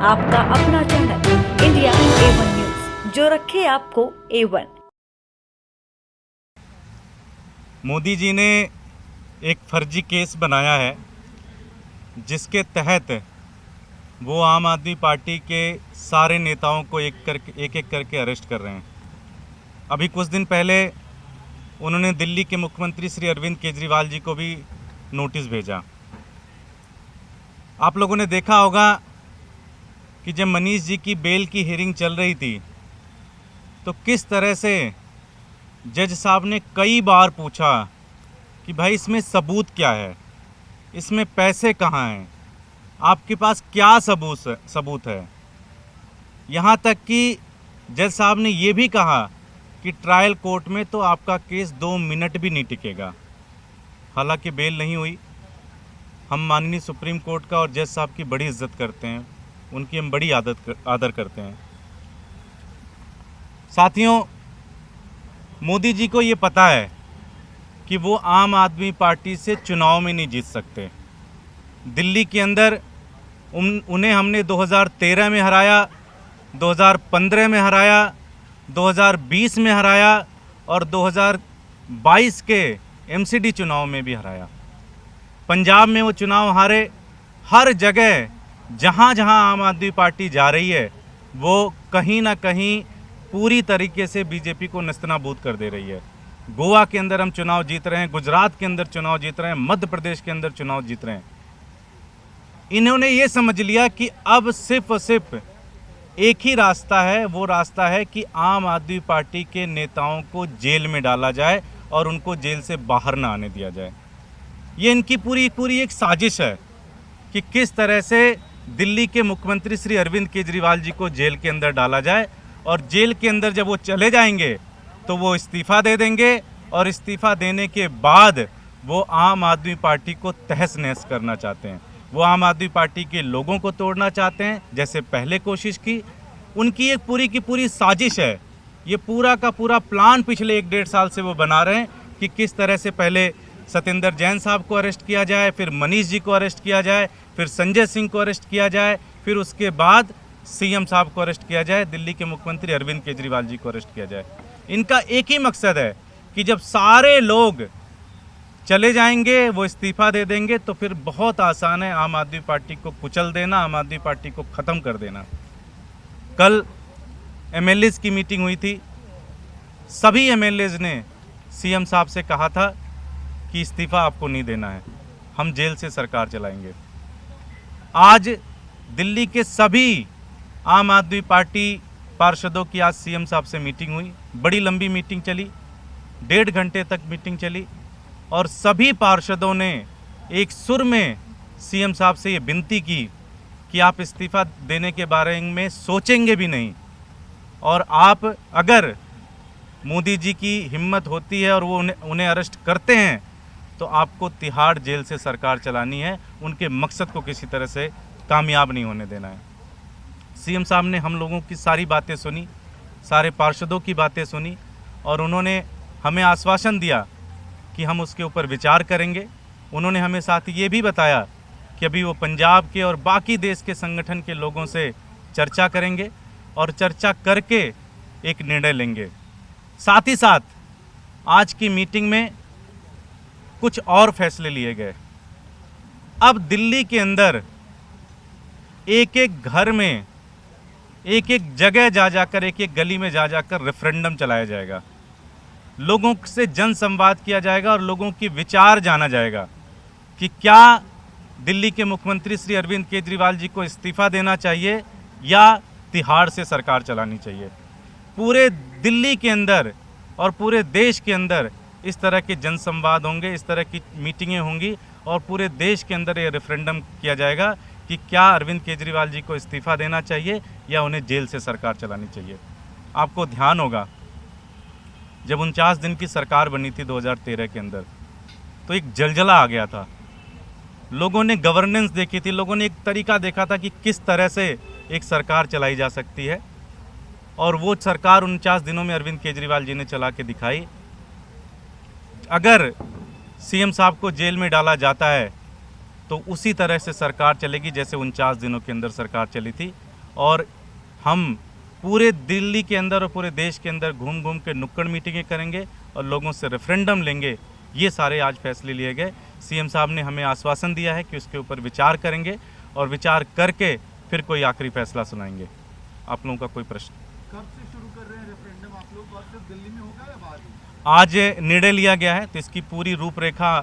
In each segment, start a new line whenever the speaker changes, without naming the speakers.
आपका अपना channel India A1 news, जो रखे आपको A1।
मोदी जी ने एक फर्जी केस बनाया है जिसके तहत वो आम आदमी पार्टी के सारे नेताओं को एक एक करके अरेस्ट कर रहे हैं। अभी कुछ दिन पहले उन्होंने दिल्ली के मुख्यमंत्री श्री अरविंद केजरीवाल जी को भी नोटिस भेजा। आप लोगों ने देखा होगा कि जब मनीष जी की बेल की हियरिंग चल रही थी तो किस तरह से जज साहब ने कई बार पूछा कि भाई इसमें सबूत क्या है, इसमें पैसे कहाँ हैं, आपके पास क्या सबूत है। यहाँ तक कि जज साहब ने ये भी कहा कि ट्रायल कोर्ट में तो आपका केस 2 मिनट भी नहीं टिकेगा। हालांकि बेल नहीं हुई। हम माननीय सुप्रीम कोर्ट का और जज साहब की बड़ी इज्जत करते हैं, उनकी हम बड़ी आदर करते हैं। साथियों, मोदी जी को ये पता है कि वो आम आदमी पार्टी से चुनाव में नहीं जीत सकते। दिल्ली के अंदर उन्हें हमने 2013 में हराया, 2015 में हराया, 2020 में हराया और 2022 के एमसीडी चुनाव में भी हराया। पंजाब में वो चुनाव हारे। हर जगह जहाँ जहाँ आम आदमी पार्टी जा रही है वो कहीं ना कहीं पूरी तरीके से बीजेपी को नस्तनाबूद कर दे रही है। गोवा के अंदर हम चुनाव जीत रहे हैं, गुजरात के अंदर चुनाव जीत रहे हैं, मध्य प्रदेश के अंदर चुनाव जीत रहे हैं। इन्होंने ये समझ लिया कि अब सिर्फ और सिर्फ एक ही रास्ता है, वो रास्ता है कि आम आदमी पार्टी के नेताओं को जेल में डाला जाए और उनको जेल से बाहर ना आने दिया जाए। ये इनकी पूरी एक साजिश है कि किस तरह से दिल्ली के मुख्यमंत्री श्री अरविंद केजरीवाल जी को जेल के अंदर डाला जाए और जेल के अंदर जब वो चले जाएंगे तो वो इस्तीफ़ा दे देंगे और इस्तीफ़ा देने के बाद वो आम आदमी पार्टी को तहस नहस करना चाहते हैं। वो आम आदमी पार्टी के लोगों को तोड़ना चाहते हैं, जैसे पहले कोशिश की। उनकी एक पूरी साजिश है। ये पूरा का पूरा प्लान पिछले 1-1.5 साल से वो बना रहे हैं कि किस तरह से पहले सत्येंद्र जैन साहब को अरेस्ट किया जाए, फिर मनीष जी को अरेस्ट किया जाए, फिर संजय सिंह को अरेस्ट किया जाए, फिर उसके बाद सीएम साहब को अरेस्ट किया जाए, दिल्ली के मुख्यमंत्री अरविंद केजरीवाल जी को अरेस्ट किया जाए। इनका एक ही मकसद है कि जब सारे लोग चले जाएंगे, वो इस्तीफ़ा दे देंगे, तो फिर बहुत आसान है आम आदमी पार्टी को कुचल देना, आम आदमी पार्टी को ख़त्म कर देना। कल एमएलएज़ की मीटिंग हुई थी। सभी एमएलएज़ ने सीएम साहब से कहा था कि इस्तीफ़ा आपको नहीं देना है, हम जेल से सरकार चलाएंगे। आज दिल्ली के सभी आम आदमी पार्टी पार्षदों की आज सीएम साहब से मीटिंग हुई। बड़ी लंबी मीटिंग चली, 1.5 घंटे तक मीटिंग चली और सभी पार्षदों ने एक सुर में सीएम साहब से ये विनती की कि आप इस्तीफ़ा देने के बारे में सोचेंगे भी नहीं, और आप अगर मोदी जी की हिम्मत होती है और वो उन्हें अरेस्ट करते हैं तो आपको तिहाड़ जेल से सरकार चलानी है। उनके मकसद को किसी तरह से कामयाब नहीं होने देना है। सीएम साहब ने हम लोगों की सारी बातें सुनी, सारे पार्षदों की बातें सुनी और उन्होंने हमें आश्वासन दिया कि हम उसके ऊपर विचार करेंगे। उन्होंने हमें साथ ये भी बताया कि अभी वो पंजाब के और बाकी देश के संगठन के लोगों से चर्चा करेंगे और चर्चा करके एक निर्णय लेंगे। साथ ही साथ आज की मीटिंग में कुछ और फैसले लिए गए। अब दिल्ली के अंदर एक एक घर में, एक एक जगह जा जाकर, एक एक गली में जा जाकर रेफरेंडम चलाया जाएगा। लोगों से जन संवाद किया जाएगा और लोगों की विचार जाना जाएगा कि क्या दिल्ली के मुख्यमंत्री श्री अरविंद केजरीवाल जी को इस्तीफ़ा देना चाहिए या तिहाड़ से सरकार चलानी चाहिए। पूरे दिल्ली के अंदर और पूरे देश के अंदर इस तरह के जनसंवाद होंगे, इस तरह की मीटिंगें होंगी और पूरे देश के अंदर ये रेफरेंडम किया जाएगा कि क्या अरविंद केजरीवाल जी को इस्तीफ़ा देना चाहिए या उन्हें जेल से सरकार चलानी चाहिए। आपको ध्यान होगा जब 49 दिन की सरकार बनी थी 2013 के अंदर, तो एक जलजला आ गया था। लोगों ने गवर्नेंस देखी थी, लोगों ने एक तरीका देखा था कि किस तरह से एक सरकार चलाई जा सकती है और वो सरकार 49 दिनों में अरविंद केजरीवाल जी ने चला के दिखाई। अगर सीएम साहब को जेल में डाला जाता है तो उसी तरह से सरकार चलेगी जैसे 49 दिनों के अंदर सरकार चली थी। और हम पूरे दिल्ली के अंदर और पूरे देश के अंदर घूम घूम के नुक्कड़ मीटिंगें करेंगे और लोगों से रेफरेंडम लेंगे। ये सारे आज फैसले लिए गए। सीएम साहब ने हमें आश्वासन दिया है कि उसके ऊपर विचार करेंगे और विचार करके फिर कोई आखिरी फैसला सुनाएंगे। आप लोगों का कोई प्रश्न?
कब से शुरू कर रहे हैं रेफरेंडम आप लोग, और सिर्फ दिल्ली में होगा या बाहर भी?
आज निर्णय लिया गया है तो इसकी पूरी रूपरेखा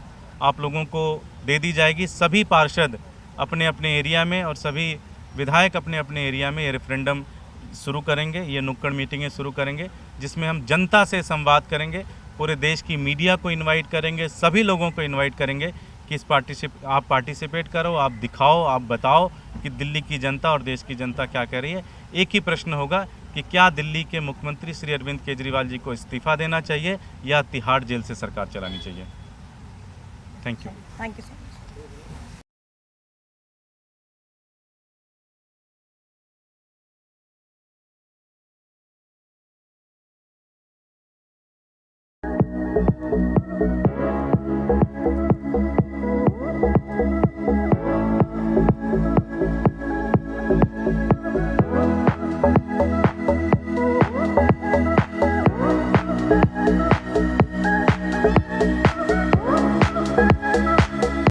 आप लोगों को दे दी जाएगी। सभी पार्षद अपने अपने एरिया में और सभी विधायक अपने अपने एरिया में ये रेफरेंडम शुरू करेंगे, ये नुक्कड़ मीटिंगें शुरू करेंगे जिसमें हम जनता से संवाद करेंगे, पूरे देश की मीडिया को इनवाइट करेंगे, सभी लोगों को इनवाइट करेंगे कि इस आप पार्टिसिपेट करो, आप दिखाओ, आप बताओ कि दिल्ली की जनता और देश की जनता क्या कह रही है। एक ही प्रश्न होगा कि क्या दिल्ली के मुख्यमंत्री श्री अरविंद केजरीवाल जी को इस्तीफा देना चाहिए या तिहाड़ जेल से सरकार चलानी चाहिए। Thank you.
Thank you so much.